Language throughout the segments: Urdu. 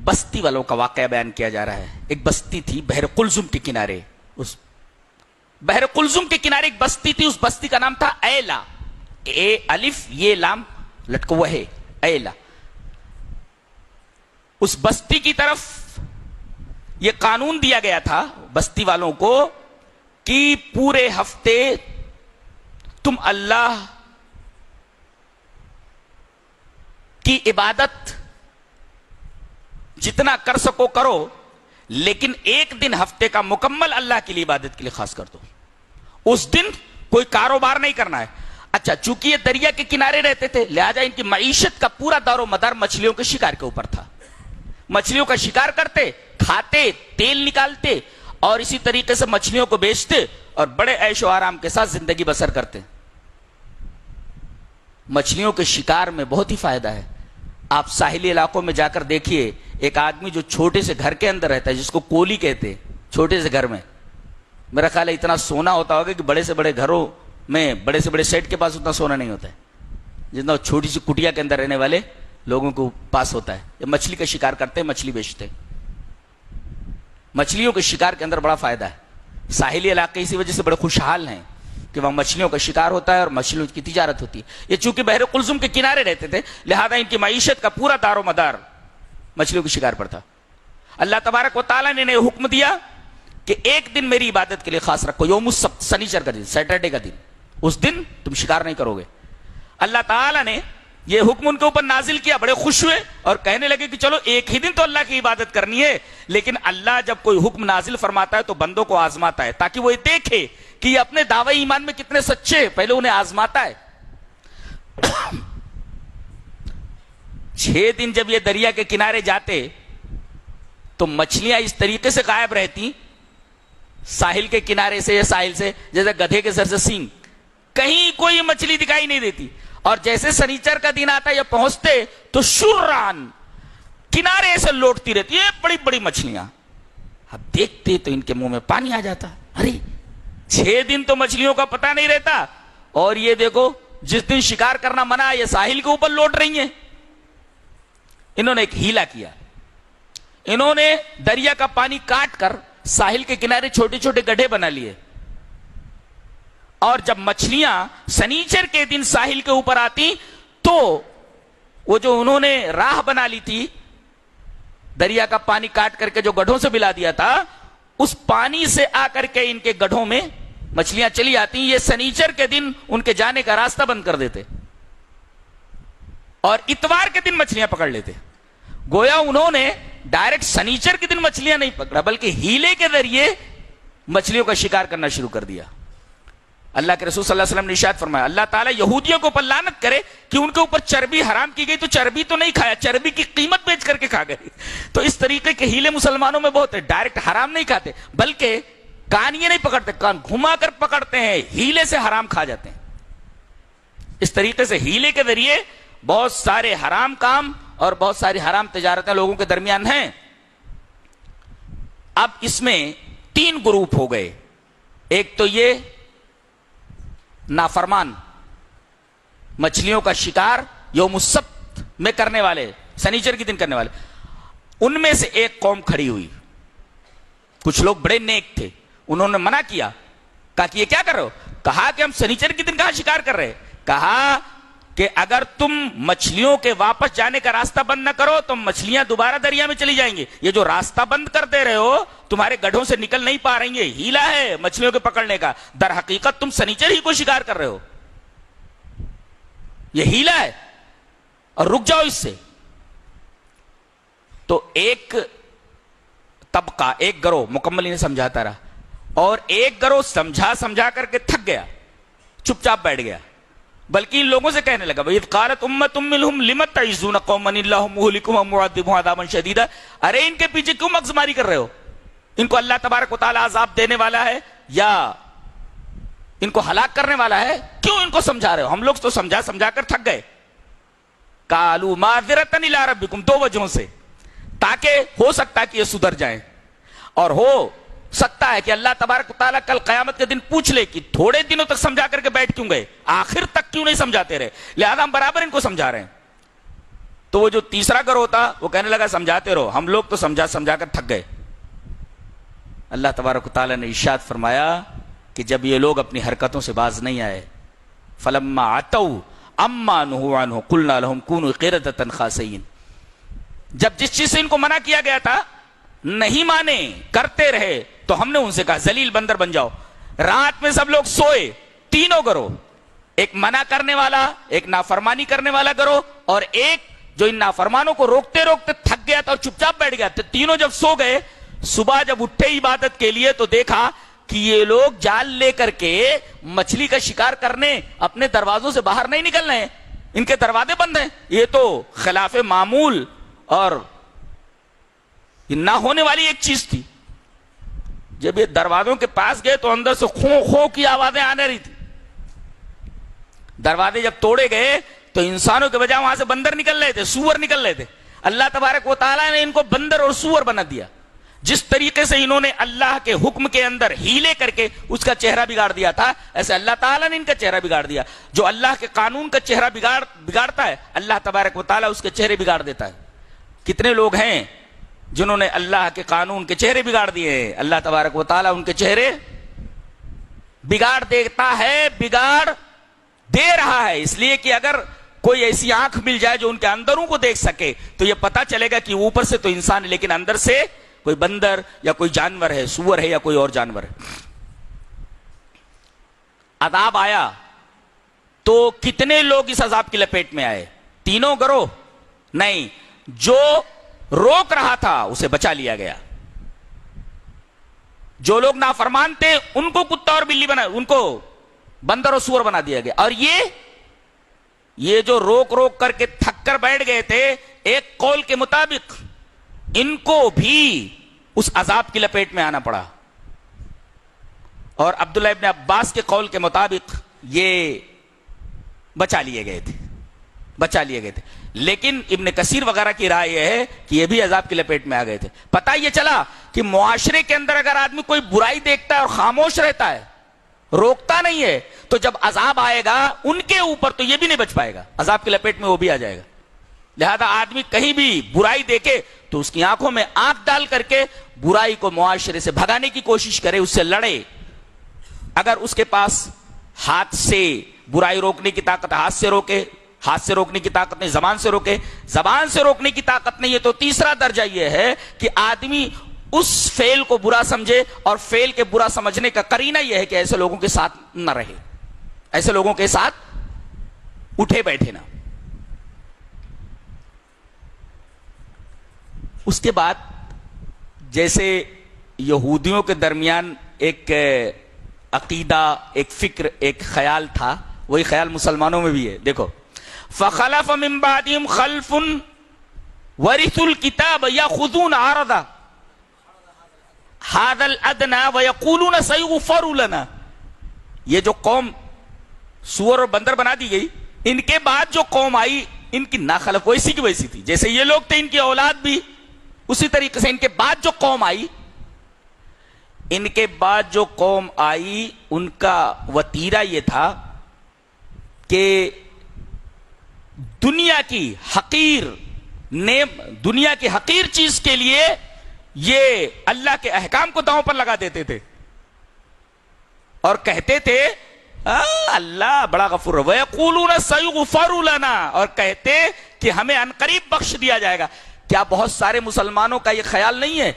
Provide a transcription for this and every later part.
بستی والوں کا واقعہ بیان کیا جا رہا ہے. ایک بستی تھی بحر قلزم کے کنارے. اس بحر قلزم کے کنارے ایک بستی تھی. اس بستی کا نام تھا ایلا. اے الف یہ لام لٹکا ہوا ہے ایلا. اس بستی کی طرف یہ قانون دیا گیا تھا بستی والوں کو کہ پورے ہفتے تم اللہ کی عبادت جتنا کر سکو کرو، لیکن ایک دن ہفتے کا مکمل اللہ کے لیے عبادت کے لیے خاص کر دو. اس دن کوئی کاروبار نہیں کرنا ہے. اچھا، چونکہ یہ دریا کے کنارے رہتے تھے لہذا ان کی معیشت کا پورا دار و مدار مچھلیوں کے شکار کے اوپر تھا. مچھلیوں کا شکار کرتے، کھاتے، تیل نکالتے اور اسی طریقے سے مچھلیوں کو بیچتے اور بڑے عیش و آرام کے ساتھ زندگی بسر کرتے. مچھلیوں کے شکار میں بہت ہی فائدہ ہے. آپ ساحلی علاقوں میں جا کر دیکھیے، ایک آدمی جو چھوٹے سے گھر کے اندر رہتا ہے جس کو کولی کہتے، چھوٹے سے گھر میں، میرا خیال ہے اتنا سونا ہوتا ہوگا کہ بڑے سے بڑے گھروں میں، بڑے سے بڑے سیٹ کے پاس اتنا سونا نہیں ہوتا ہے جتنا چھوٹی سی کٹیا کے اندر رہنے والے لوگوں کو پاس ہوتا ہے. یہ مچھلی کا شکار کرتے ہیں، مچھلی بیچتے. مچھلیوں کے شکار کے اندر بڑا فائدہ ہے. ساحلی علاقے اسی وجہ سے بڑے خوشحال ہیں کہ وہاں مچھلیوں کا شکار ہوتا ہے اور مچھلیوں کی تجارت ہوتی ہے. یہ چونکہ بحر قلزم کے کنارے رہتے تھے لہذا ان کی معیشت کا پورا دار و مدار مچھلیوں کے شکار پر تھا. اللہ تبارک و تعالیٰ نے انہیں حکم دیا کہ ایک دن میری عبادت کے لیے خاص رکھو، یوم السبت، سنیچر کا دن، سیٹرڈے کا دن. اس دن تم شکار نہیں کرو گے. اللہ تعالیٰ نے یہ حکم ان کے اوپر نازل کیا. بڑے خوش ہوئے اور کہنے لگے کہ چلو ایک ہی دن تو اللہ کی عبادت کرنی ہے. لیکن اللہ جب کوئی حکم نازل فرماتا ہے تو بندوں کو آزماتا ہے تاکہ وہ دیکھے کہ یہ اپنے دعوی ایمان میں کتنے سچے ہیں. پہلے انہیں آزماتا ہے. 6 دن جب یہ دریا کے کنارے جاتے تو مچھلیاں اس طریقے سے غائب رہتی ساحل کے کنارے سے یا ساحل سے جیسے گدھے کے سر سے سینگ، کہیں کوئی مچھلی دکھائی نہیں دیتی. اور جیسے سنیچر کا دن آتا یا پہنچتے تو شران کنارے سے لوٹتی رہتی ہے بڑی بڑی مچھلیاں. اب دیکھتے تو ان کے منہ میں پانی آ جاتا. ارے 6 دن تو مچھلیوں کا پتہ نہیں رہتا اور یہ دیکھو جس دن شکار کرنا منع یہ ساحل کے اوپر لوٹ رہی ہیں. انہوں نے ایک ہیلا کیا. انہوں نے دریا کا پانی کاٹ کر ساحل کے کنارے چھوٹے چھوٹے گڈھے بنا لیے اور جب مچھلیاں سنیچر کے دن ساحل کے اوپر آتی تو وہ جو انہوں نے راہ بنا لی تھی دریا کا پانی کاٹ کر کے جو گڈھوں سے ملا دیا تھا اس پانی سے آ کر کے ان کے گڈھوں میں مچھلیاں چلی آتی. یہ سنیچر کے دن ان کے جانے کا راستہ بند کر دیتے اور اتوار کے دن مچھلیاں پکڑ لیتے. گویا انہوں نے ڈائریکٹ سنیچر کے دن مچھلیاں نہیں پکڑا بلکہ ہیلے کے ذریعے مچھلیوں کا شکار کرنا شروع کر دیا. اللہ کے رسول صلی اللہ علیہ وسلم نے ارشاد فرمایا اللہ تعالیٰ یہودیوں کے اوپر لعنت کرے کہ ان کے اوپر چربی حرام کی گئی تو چربی تو نہیں کھایا، چربی کی قیمت بیچ کر کے کھا گئے. تو اس طریقے کے ہیلے مسلمانوں میں بہت ہے. ڈائریکٹ حرام نہیں کھاتے بلکہ کان یہ نہیں پکڑتے، کان گھما کر پکڑتے ہیں، ہیلے سے حرام کھا جاتے ہیں. اس طریقے سے ہیلے کے ذریعے بہت سارے حرام کام اور بہت ساری حرام تجارتیں لوگوں کے درمیان ہیں. اب اس میں 3 گروپ ہو گئے. ایک تو یہ نافرمان مچھلیوں کا شکار یوم السبت میں کرنے والے، سنیچر کے دن کرنے والے. ان میں سے ایک قوم کھڑی ہوئی. کچھ لوگ بڑے نیک تھے، انہوں نے منع کیا، کہا کہ یہ کیا کر رہے ہو؟ کہا کہ ہم سنیچر کے دن کہاں شکار کر رہے. کہا کہ اگر تم مچھلیوں کے واپس جانے کا راستہ بند نہ کرو تو مچھلیاں دوبارہ دریا میں چلی جائیں گے. یہ جو راستہ بند کر دے رہے ہو تمہارے گڈھوں سے نکل نہیں پا رہی ہیں، ہیلا ہے مچھلیوں کے پکڑنے کا. در حقیقت تم سنیچر ہی کو شکار کر رہے ہو، یہ ہیلا ہے اور رک جاؤ اس سے. تو ایک طبقہ، ایک گروہ مکمل انہیں سمجھاتا رہا اور ایک گروہ سمجھا کر کے تھک گیا، چپ چاپ بیٹھ گیا. بلکہ ان لوگوں سے کہنے لگا وَإِذْ قَالَتْ أُمَّةٌ مِّنْهُمْ لِمَ تَعِظُونَ قَوْمًا اللَّهُ مُهْلِكُهُمْ أَوْ مُعَذِّبُهُمْ عَذَابًا شَدِيدًا. ارے ان کے پیچھے کیوں مغزماری کر رہے ہو؟ ان کو اللہ تبارک و تعالی عذاب دینے والا ہے یا ان کو ہلاک کرنے والا ہے، کیوں ان کو سمجھا رہے ہو؟ ہم لوگ تو سمجھا کر تھک گئے. قَالُوا مَعْذِرَةً إِلَىٰ رَبِّكُمْ، 2 وجہوں سے، تاکہ ہو سکتا ہے کہ یہ سدھر جائیں اور ہو سکتا ہے کہ اللہ تبارک و تعالیٰ کل قیامت کے دن پوچھ لے کہ تھوڑے دنوں تک سمجھا کر کے بیٹھ کیوں گئے، آخر تک کیوں نہیں سمجھاتے رہے، لہذا ہم برابر ان کو سمجھا رہے ہیں. تو وہ جو تیسرا گروہ تھا وہ کہنے لگا سمجھاتے رہو، ہم لوگ تو سمجھا سمجھا کر تھک گئے۔ اللہ تبارک و تعالیٰ نے ارشاد فرمایا کہ جب یہ لوگ اپنی حرکتوں سے باز نہیں آئے، فلما عتوا عما نهوا عنه قلنا لهم كونوا قردة خاسئين، جب جس چیز سے ان کو منع کیا گیا تھا نہیں مانے، کرتے رہے، تو ہم نے ان سے کہا ذلیل بندر بن جاؤ۔ رات میں سب لوگ سوئے، تینوں گروہ، ایک منع کرنے والا، ایک نافرمانی کرنے والا گروہ، اور ایک جو ان نافرمانوں کو روکتے روکتے تھک گیا تھا اور چپ چاپ بیٹھ گیا تھا۔ تینوں جب سو گئے، صبح جب اٹھے عبادت کے لیے تو دیکھا کہ یہ لوگ جال لے کر کے مچھلی کا شکار کرنے اپنے دروازوں سے باہر نہیں نکل رہے ہیں، ان کے دروازے بند ہیں۔ یہ تو خلاف معمول اور نہ ہونے والی ایک چیز تھی۔ جب یہ دروازوں کے پاس گئے تو اندر سے خوں خوں کی آوازیں آنے رہی تھی۔ دروازے جب توڑے گئے تو انسانوں کے بجائے وہاں سے بندر نکل رہے تھے، سور نکل رہے تھے۔ اللہ تبارک و تعالیٰ نے ان کو بندر اور سور بنا دیا۔ جس طریقے سے انہوں نے اللہ کے حکم کے اندر ہیلے کر کے اس کا چہرہ بگاڑ دیا تھا، ایسے اللہ تعالیٰ نے ان کا چہرہ بگاڑ دیا۔ جو اللہ کے قانون کا چہرہ بگاڑتا ہے، اللہ تبارک و تعالیٰ اس کے چہرے بگاڑ دیتا ہے۔ کتنے لوگ ہیں جنہوں نے اللہ کے قانون کے چہرے بگاڑ دیے ہیں، اللہ تبارک و تعالیٰ ان کے چہرے بگاڑ دیتا ہے، بگاڑ دے رہا ہے، اس لیے کہ اگر کوئی ایسی آنکھ مل جائے جو ان کے اندروں کو دیکھ سکے تو یہ پتا چلے گا کہ اوپر سے تو انسان ہے لیکن اندر سے کوئی بندر یا کوئی جانور ہے، سور ہے یا کوئی اور جانور ہے۔ عذاب آیا تو کتنے لوگ اس عذاب کی لپیٹ میں آئے؟ تینوں گروہ نہیں، جو روک رہا تھا اسے بچا لیا گیا۔ جو لوگ نافرمان تھے ان کو کتا اور بلی بنا، ان کو بندر اور سور بنا دیا گیا۔ اور یہ جو روک روک کر کے تھک کر بیٹھ گئے تھے، ایک قول کے مطابق ان کو بھی اس عذاب کی لپیٹ میں آنا پڑا، اور عبداللہ ابن عباس کے قول کے مطابق یہ بچا لیے گئے تھے۔ لیکن ابن کثیر وغیرہ کی رائے یہ ہے کہ یہ بھی عذاب کی لپیٹ میں آ گئے تھے۔ پتہ یہ چلا کہ معاشرے کے اندر اگر آدمی کوئی برائی دیکھتا ہے اور خاموش رہتا ہے، روکتا نہیں ہے، تو جب عذاب آئے گا ان کے اوپر تو یہ بھی نہیں بچ پائے گا، عذاب کی لپیٹ میں وہ بھی آ جائے گا۔ لہذا آدمی کہیں بھی برائی دیکھے تو اس کی آنکھوں میں آنکھ ڈال کر کے برائی کو معاشرے سے بھگانے کی کوشش کرے، اس سے لڑے۔ اگر اس کے پاس ہاتھ سے برائی روکنے کی طاقت، ہاتھ سے روکے، ہاتھ سے روکنے کی طاقت نہیں، زبان سے روکے، زبان سے روکنے کی طاقت نہیں ہے، تو تیسرا درجہ یہ ہے کہ آدمی اس فعل کو برا سمجھے، اور فعل کے برا سمجھنے کا قرینہ یہ ہے کہ ایسے لوگوں کے ساتھ نہ رہے، ایسے لوگوں کے ساتھ اٹھے بیٹھے نہ۔ اس کے بعد جیسے یہودیوں کے درمیان ایک عقیدہ، ایک فکر، ایک خیال تھا، وہی خیال مسلمانوں میں بھی ہے۔ دیکھو، فخلف من بعدهم خلف ورثوا الكتاب ياخذون عرض هذا الادنى ويقولون سيغفر لنا۔ یہ جو قوم سور اور بندر بنا دی گئی، ان کے بعد جو قوم آئی ان کی ناخلف ویسی کی ویسی تھی، جیسے یہ لوگ تھے ان کی اولاد بھی اسی طریقے سے۔ ان کے بعد جو قوم آئی ان کا وتیرہ یہ تھا کہ دنیا کی حقیر چیز کے لیے یہ اللہ کے احکام کو داؤں پر لگا دیتے تھے اور کہتے تھے اللہ بڑا غفور ہے، وَيَقُولُونَ سَيُغْفَرُ لَنَا، اور کہتے کہ ہمیں عنقریب بخش دیا جائے گا۔ کیا بہت سارے مسلمانوں کا یہ خیال نہیں ہے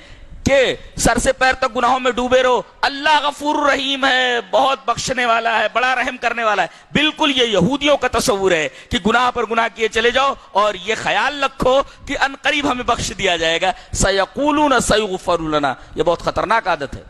کہ سر سے پیر تک گناہوں میں ڈوبے رہو، اللہ غفور رحیم ہے، بہت بخشنے والا ہے، بڑا رحم کرنے والا ہے؟ بالکل یہ یہودیوں کا تصور ہے کہ گناہ پر گناہ کیے چلے جاؤ اور یہ خیال رکھو کہ عنقریب ہمیں بخش دیا جائے گا۔ سَيَقُولُونَ سَيُغْفَرُ لَنَا، یہ بہت خطرناک عادت ہے۔